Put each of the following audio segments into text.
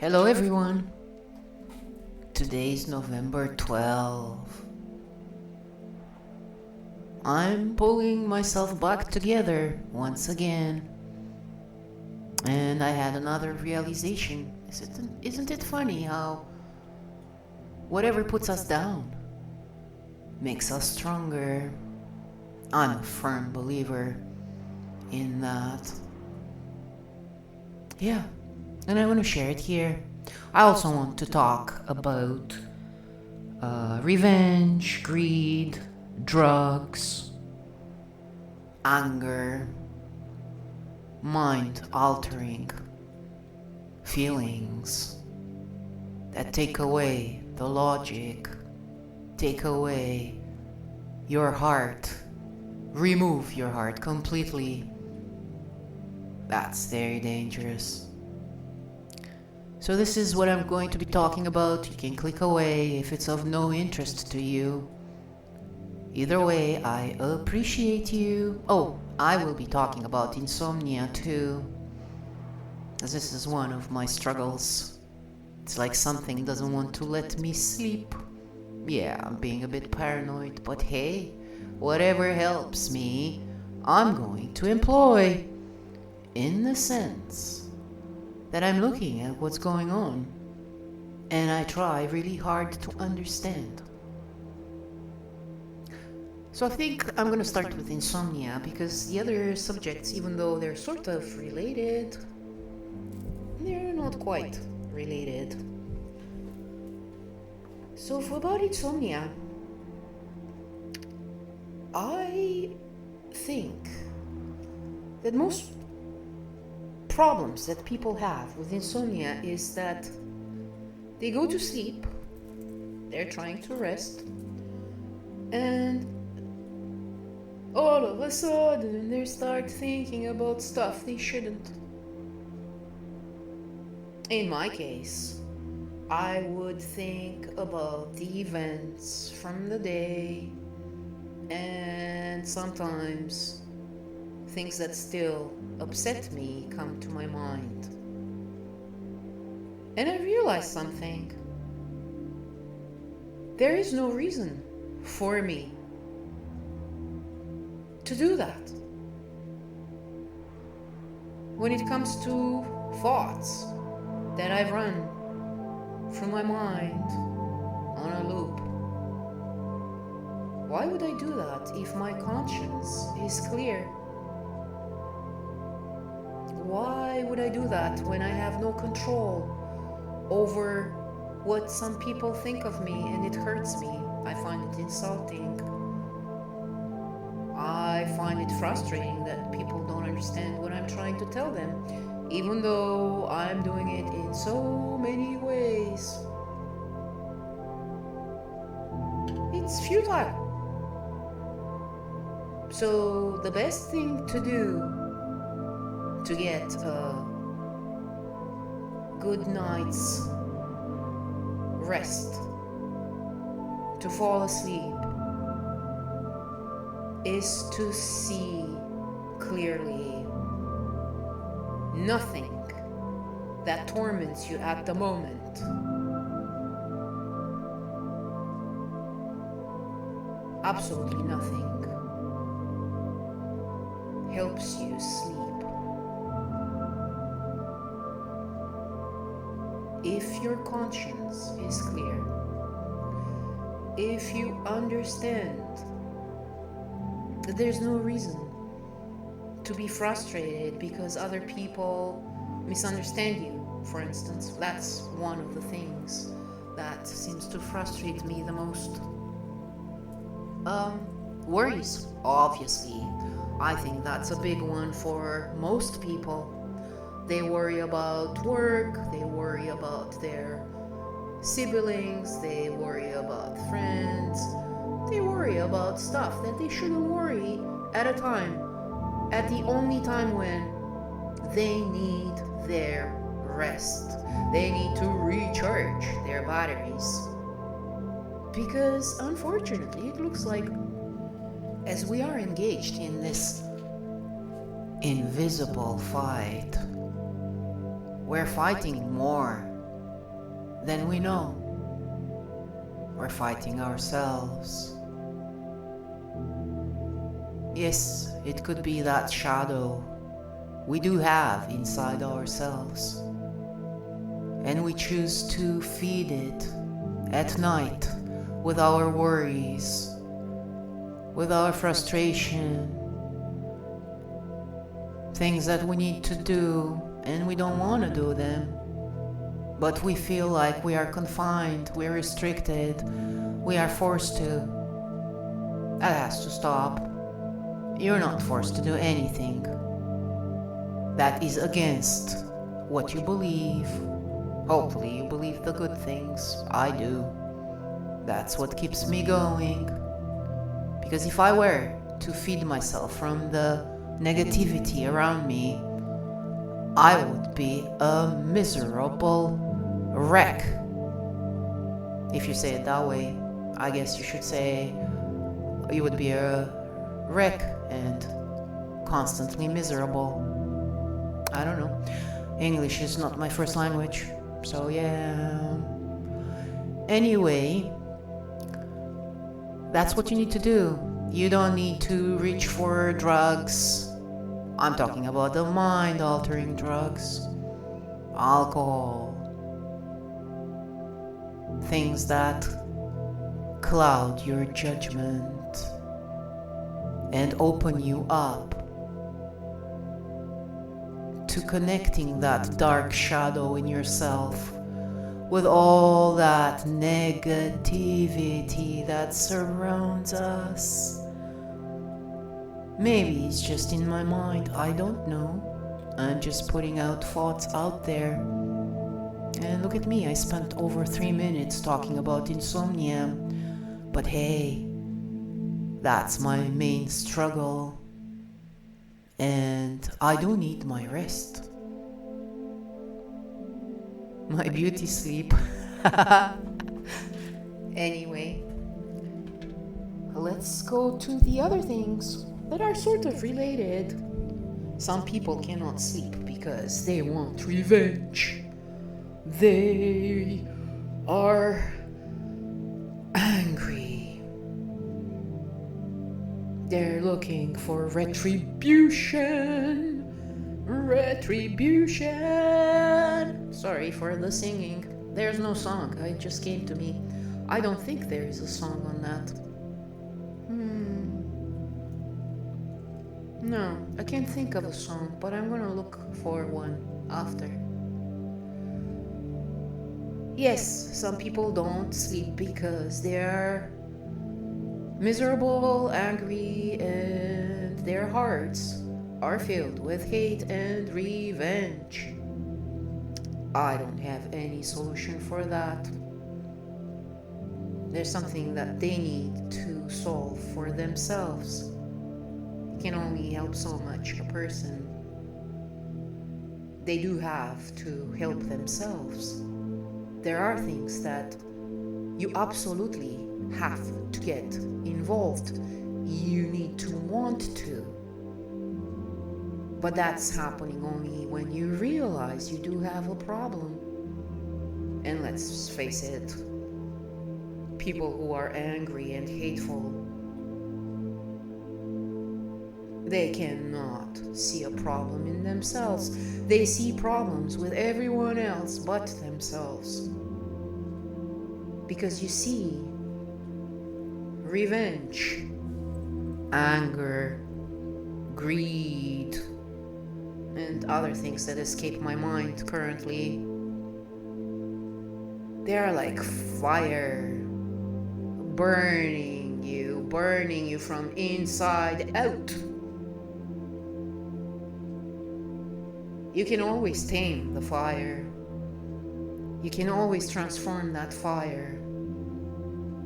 Hello everyone. Today's November 12th. I'm pulling myself back together once again. And I had another realization. Isn't it funny how whatever puts us down makes us stronger? I'm a firm believer in that. Yeah, and I want to share it here. I also want to talk about revenge, greed, drugs, anger, mind-altering feelings that take away the logic, take away your heart, remove your heart completely. That's very dangerous. So this is what I'm going to be talking about. You can click away if it's of no interest to you. Either way, I appreciate you. Oh, I will be talking about insomnia too, as this is one of my struggles. It's like something doesn't want to let me sleep. Yeah, I'm being a bit paranoid, but hey, whatever helps me, I'm going to employ, in the sense that I'm looking at what's going on, and I try really hard to understand. So I think I'm going to start with insomnia, because the other subjects, even though they're sort of related, they're not quite related. So for about insomnia, I think that most problems that people have with insomnia is that they go to sleep, they're trying to rest, and all of a sudden they start thinking about stuff they shouldn't. In my case, I would think about the events from the day, and sometimes things that still upset me come to my mind. And I realized something. There is no reason for me to do that. When it comes to thoughts that I've run through my mind on a loop, why would I do that if my conscience is clear? Why would I do that when I have no control over what some people think of me and it hurts me? I find it insulting. I find it frustrating that people don't understand what I'm trying to tell them, even though I'm doing it in so many ways. It's futile. So the best thing to do to get a good night's rest, to fall asleep, is to see clearly. Nothing that torments you at the moment absolutely nothing helps you sleep. If your conscience is clear, if you understand that there's no reason to be frustrated because other people misunderstand you, for instance, that's one of the things that seems to frustrate me the most. Worries, obviously. I think that's a big one for most people. They worry about work, they worry about their siblings, they worry about friends, they worry about stuff that they shouldn't worry at a time, at the only time when they need their rest. They need to recharge their batteries. Because unfortunately, it looks like as we are engaged in this invisible fight, we're fighting more then we know we're fighting ourselves. Yes, it could be that shadow we do have inside ourselves, and we choose to feed it at night with our worries, with our frustration, things that we need to do and we don't want to do them, but we feel like we are confined, we're restricted, we are forced to. That has to stop. You're not forced to do anything that is against what you believe. Hopefully you believe the good things. I do. That's what keeps me going. Because if I were to feed myself from the negativity around me, I would be a miserable wreck. If you say it that way, I guess you should say you would be a wreck and constantly miserable. I don't know. English is not my first language, so yeah. Anyway, that's what you need to do. You don't need to reach for drugs. I'm talking about the mind-altering drugs. Alcohol. Things that cloud your judgment and open you up to connecting that dark shadow in yourself with all that negativity that surrounds us. Maybe it's just in my mind, I don't know. I'm just putting out thoughts out there. And look at me, I spent over 3 minutes talking about insomnia. But hey, that's my main struggle. And I do need my rest. My beauty sleep. Anyway, let's go to the other things that are sort of related. Some people cannot sleep because they want revenge. They are angry. They're looking for retribution. Retribution. Sorry for the singing. There's no song. It just came to me. I don't think there is a song on that. No, I can't think of a song, but I'm gonna look for one after. Yes, some people don't sleep because they're miserable, angry, and their hearts are filled with hate and revenge. I don't have any solution for that. There's something that they need to solve for themselves. It can only help so much a person. They do have to help themselves. There are things that you absolutely have to get involved. You need to want to. But that's happening only when you realize you do have a problem. And let's face it, people who are angry and hateful, they cannot see a problem in themselves. They see problems with everyone else but themselves. Because you see, revenge, anger, greed, and other things that escape my mind currently, they are like fire, burning you from inside out. You can always tame the fire. You can always transform that fire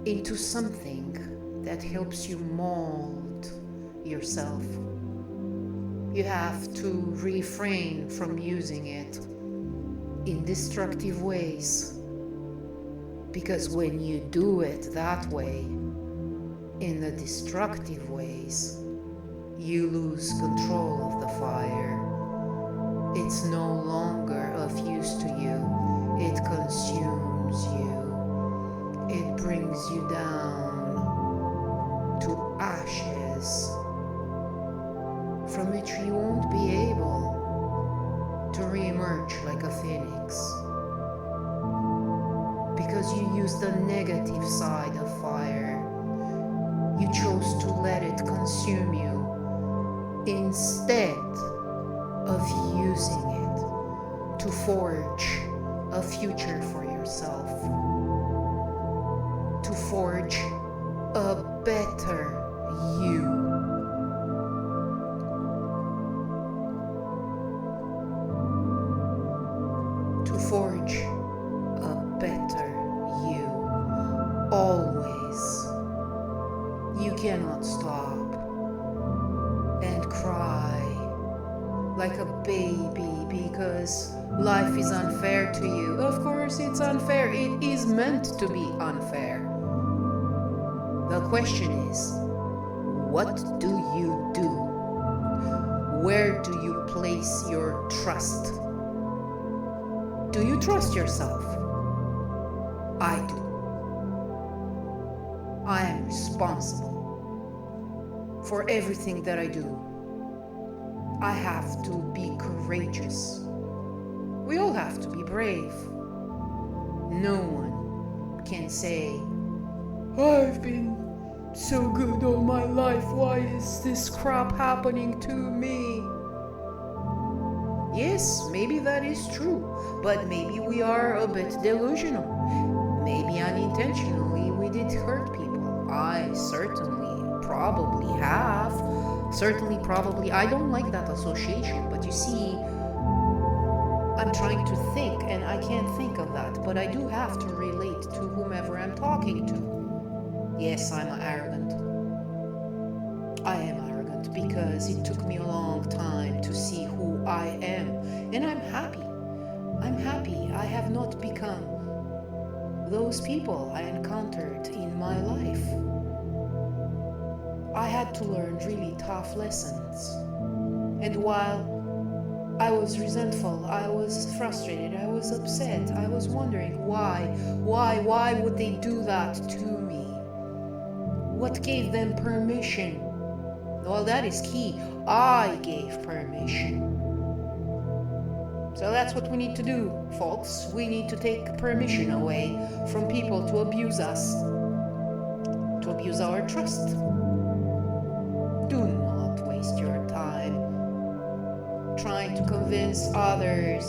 into something that helps you mold yourself. You have to refrain from using it in destructive ways. Because when you do it that way, in the destructive ways, you lose control of the fire. It's no longer of use to you. It consumes negative side of fire. You chose to let it consume you instead of using it to forge a future for yourself, to forge a better you. To forge a better you. Always. You cannot stop and cry like a baby because life is unfair to you. Of course it's unfair. It is meant to be unfair. The question is, what do you do? Where do you place your trust? Do you trust yourself? I do. I am responsible for everything that I do. I have to be courageous. We all have to be brave. No one can say, I've been so good all my life, why is this crap happening to me? Yes, maybe that is true, but maybe we are a bit delusional. Maybe unintentionally we did hurt people. I certainly probably have. I don't like that association, but you see, I'm trying to think and I can't think of that, but I do have to relate to whomever I'm talking to. Yes, I am arrogant because it took me a long time to see who I am, and I'm happy. I have not become those people I encountered in my life. I had to learn really tough lessons, and while I was resentful, I was frustrated, I was upset, I was wondering why would they do that to me? What gave them permission? Well, that is key. I gave permission. So that's what we need to do, folks. We need to take permission away from people to abuse us, to abuse our trust. Do not waste your time trying to convince others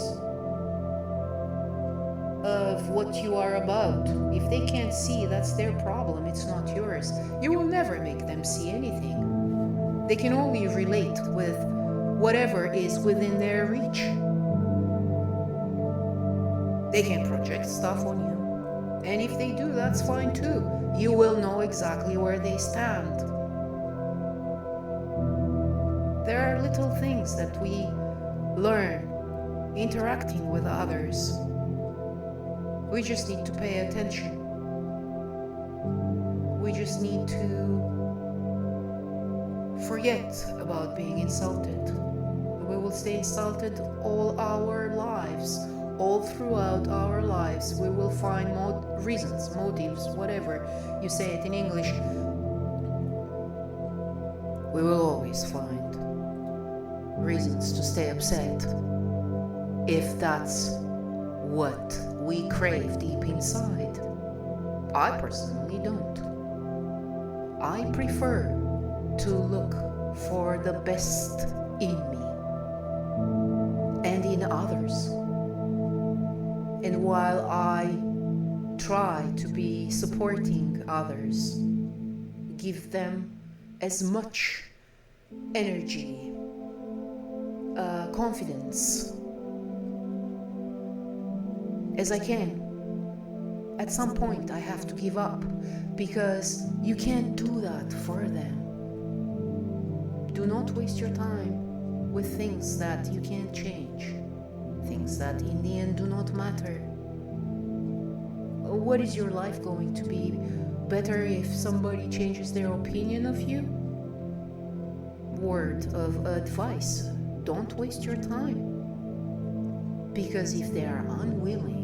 of what you are about. If they can't see, that's their problem, it's not yours. You will never make them see anything. They can only relate with whatever is within their reach. They can project stuff on you. And if they do, that's fine too. You will know exactly where they stand. There are little things that we learn interacting with others. We just need to pay attention. We just need to forget about being insulted. We will stay insulted all our lives, all throughout our lives. We will find reasons, motives, whatever you say it in English. We will always find reasons to stay upset if that's what we crave deep inside. I personally don't. I prefer to look for the best in me and in others. And while I try to be supporting others, give them as much energy, confidence as I can, at some point I have to give up, because you can't do that for them. Do not waste your time with things that you can't change, things that in the end do not matter. What is your life going to be better if somebody changes their opinion of you? Word of advice: don't waste your time, because if they are unwilling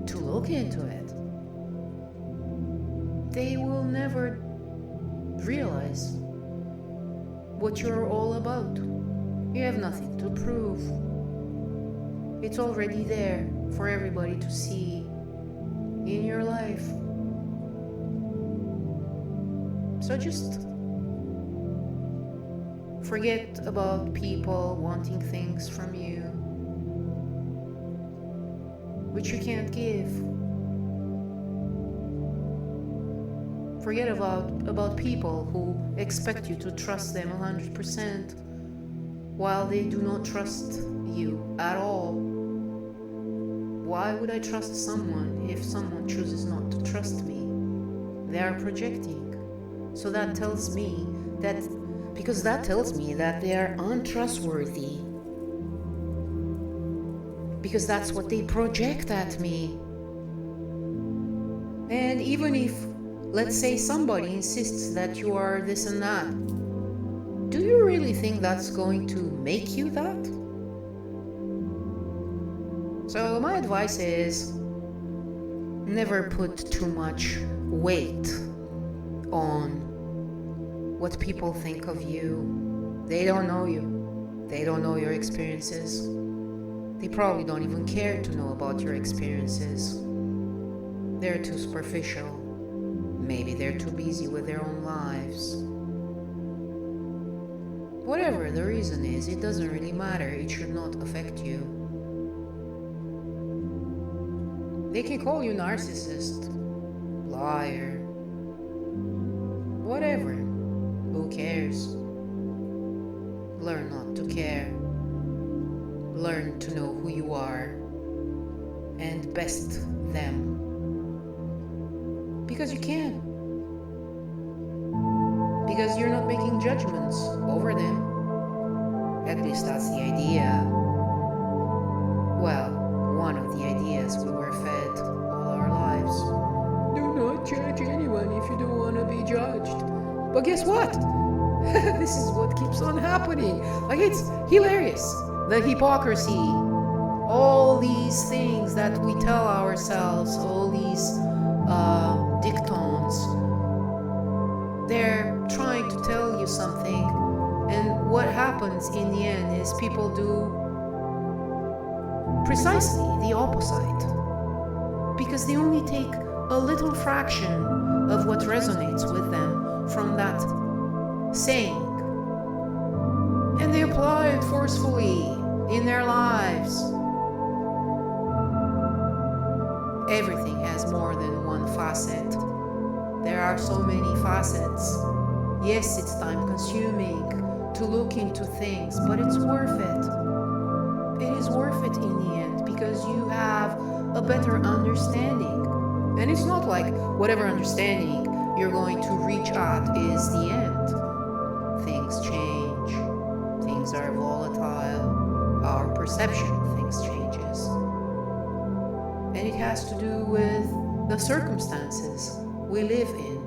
to look into it, they will never realize what you're all about. You have nothing to prove. It's already there for everybody to see. in your life. So just forget about people wanting things from you which you can't give. Forget about people who expect you to trust them 100% while they do not trust you at all. Why would I trust someone if someone chooses not to trust me? They are projecting. So that tells me that they are untrustworthy. Because that's what they project at me. And even if, let's say, somebody insists that you are this and that, do you really think that's going to make you that? So my advice is, never put too much weight on what people think of you. They don't know you. They don't know your experiences. They probably don't even care to know about your experiences. They're too superficial. Maybe they're too busy with their own lives. Whatever the reason is, it doesn't really matter. It should not affect you. They can call you narcissist, liar, whatever. Who cares? Learn not to care. Learn to know who you are and best them. Because you can. Because you're not making judgments over them. At least that's the idea. Well, one of the ideas we were fed all our lives. Do not judge anyone if you don't want to be judged. But guess what? This is what keeps on happening. Like, it's hilarious. The hypocrisy. All these things that we tell ourselves, all these dictons. They're trying to tell you something, and what happens in the end is people do precisely the opposite, because they only take a little fraction of what resonates with them from that saying, and they apply it forcefully in their lives. Everything has more than one facet. There are so many facets. Yes, it's time consuming to look into things, but it's worth it. It is worth it in the end, because you have a better understanding. And it's not like whatever understanding you're going to reach at is the end. Things change. Things are volatile. Our perception of things changes. And it has to do with the circumstances we live in.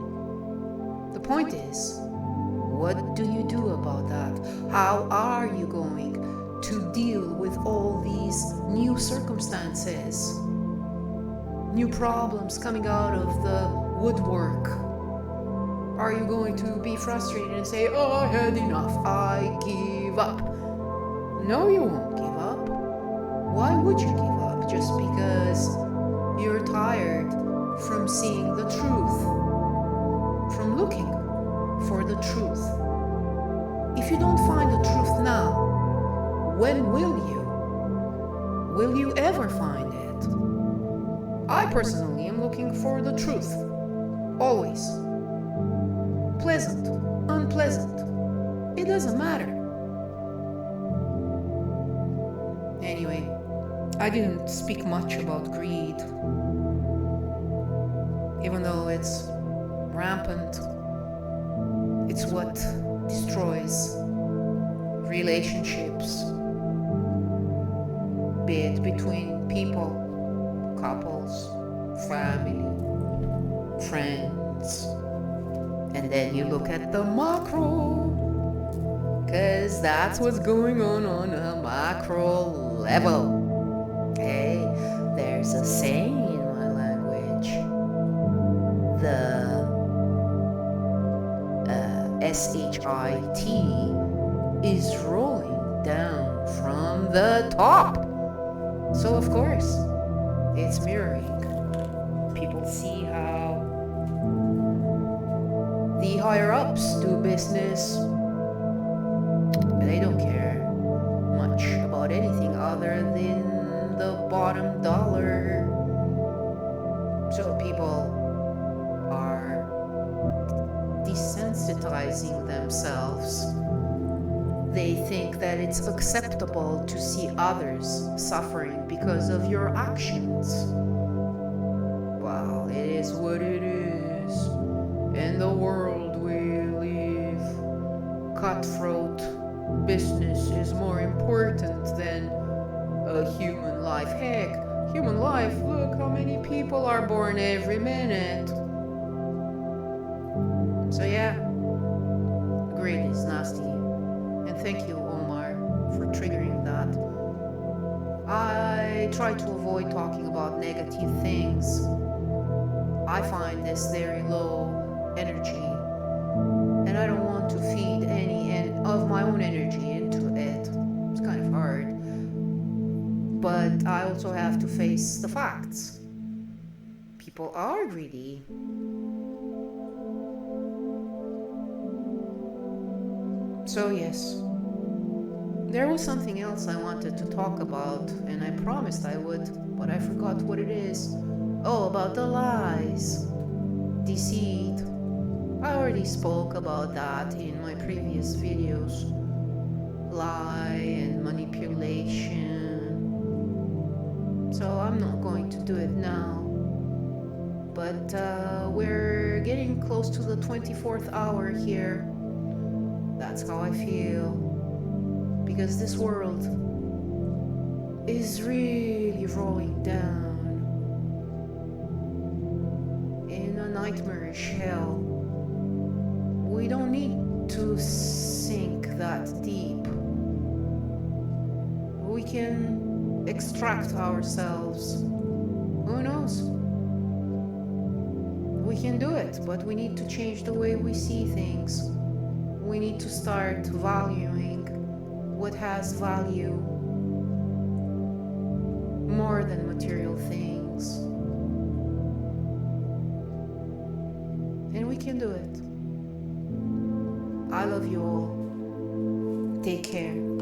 The point is, what do you do about that? How are you going to deal with all these new circumstances? New problems coming out of the woodwork. Are you going to be frustrated and say, oh, I had enough, I give up? No, you won't give up. Why would you give up? Just because you're tired from seeing the truth, from looking for the truth. If you don't find the truth now, when will you? Will you ever find it? I personally am looking for the truth. Always. Pleasant, unpleasant. It doesn't matter. Anyway, I didn't speak much about greed. Even though it's rampant, it's what destroys relationships, be it between people, couples, family, friends. And then you look at the macro, because that's what's going on a macro level. Okay, there's a saying in my language. The SHIT is rolling down from the top. So of course, it's mirroring. People people see how the higher ups do business. They don't care much about anything other than the bottom dollar. So people are desensitizing themselves. They think that it's acceptable to see others suffering because of your actions. Well, it is what it is. In the world we live, cutthroat business is more important than a human life. Heck, human life, look how many people are born every minute. So yeah, greed is nasty. And thank you, Omar, for triggering that. I try to avoid talking about negative things. I find this very low energy, and I don't want to feed any of my own energy into it. It's kind of hard. But I also have to face the facts. People are greedy. So yes, there was something else I wanted to talk about, and I promised I would, but I forgot what it is. Oh, about the lies, deceit. I already spoke about that in my previous videos. Lie and manipulation. So I'm not going to do it now. But we're getting close to the 24th hour here. That's how I feel. Because this world is really rolling down in a nightmarish hell. We don't need to sink that deep. We can extract ourselves. Who knows? We can do it, but we need to change the way we see things. We need to start valuing what has value more than material things. And we can do it. I love you all. Take care.